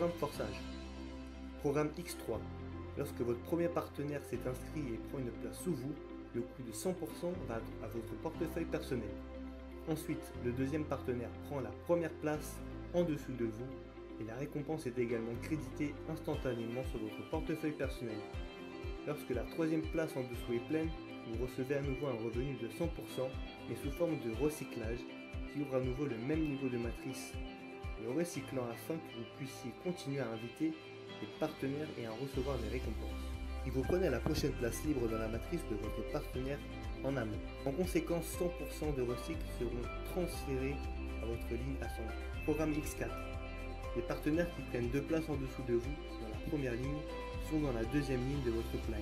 Programme forçage. Programme X3. Lorsque votre premier partenaire s'est inscrit et prend une place sous vous, le coût de 100% va à votre portefeuille personnel. Ensuite, le deuxième partenaire prend la première place en dessous de vous et la récompense est également créditée instantanément sur votre portefeuille personnel. Lorsque la troisième place en dessous est pleine, vous recevez à nouveau un revenu de 100% mais sous forme de recyclage qui ouvre à nouveau le même niveau de matrice, le recyclant afin que vous puissiez continuer à inviter des partenaires et à en recevoir des récompenses. Il vous prenez la prochaine place libre dans la matrice de votre partenaire en amont. En conséquence, 100% de recycles seront transférés à votre ligne à son programme X4. Les partenaires qui prennent 2 places en dessous de vous dans la première ligne sont dans la deuxième ligne de votre plan.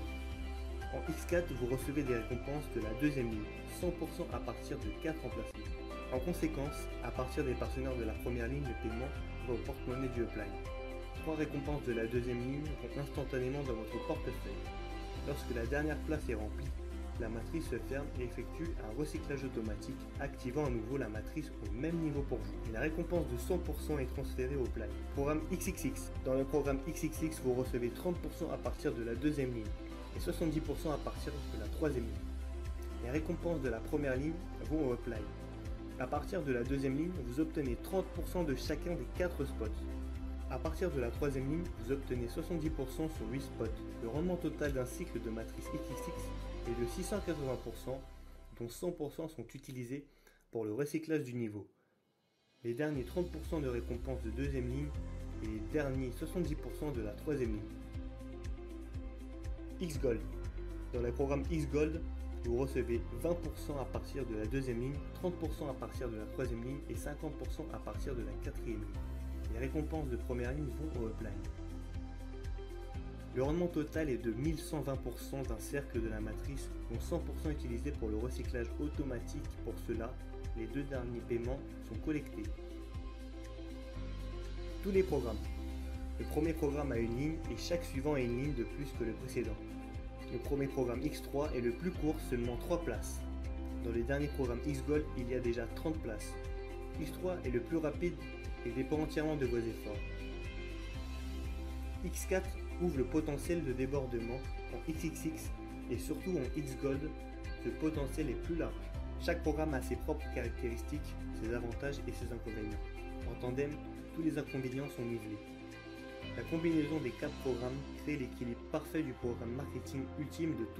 En X4, vous recevez des récompenses de la deuxième ligne, 100% à partir de 4 emplacements. En conséquence, à partir des partenaires de la première ligne de paiement va au porte-monnaie du upline. 3 récompenses de la deuxième ligne vont instantanément dans votre portefeuille. Lorsque la dernière place est remplie, la matrice se ferme et effectue un recyclage automatique, activant à nouveau la matrice au même niveau pour vous. Et la récompense de 100% est transférée au plan. Programme XXX. Dans le programme XXX, vous recevez 30% à partir de la deuxième ligne et 70% à partir de la troisième ligne. Les récompenses de la première ligne vont au upline. À partir de la deuxième ligne, vous obtenez 30% de chacun des 4 spots. À partir de la troisième ligne, vous obtenez 70% sur 8 spots. Le rendement total d'un cycle de matrice XXX est de 680%, dont 100% sont utilisés pour le recyclage du niveau. Les derniers 30% de récompenses de deuxième ligne et les derniers 70% de la troisième ligne. X-Gold. Dans le programme X-Gold, vous recevez 20% à partir de la deuxième ligne, 30% à partir de la troisième ligne et 50% à partir de la quatrième ligne. Les récompenses de première ligne vont au upline. Le rendement total est de 1120% d'un cercle de la matrice, dont 100% utilisé pour le recyclage automatique. Pour cela, les 2 derniers paiements sont collectés. Tous les programmes. Le premier programme a une ligne et chaque suivant a une ligne de plus que le précédent. Le premier programme X3 est le plus court, seulement 3 places. Dans les derniers programmes X-Gold, il y a déjà 30 places. X3 est le plus rapide et dépend entièrement de vos efforts. X4 ouvre le potentiel de débordement. En XXX et surtout en X-Gold, ce potentiel est plus large. Chaque programme a ses propres caractéristiques, ses avantages et ses inconvénients. En tandem, tous les inconvénients sont nivelés. La combinaison des 4 programmes crée l'équilibre parfait du programme marketing ultime de tous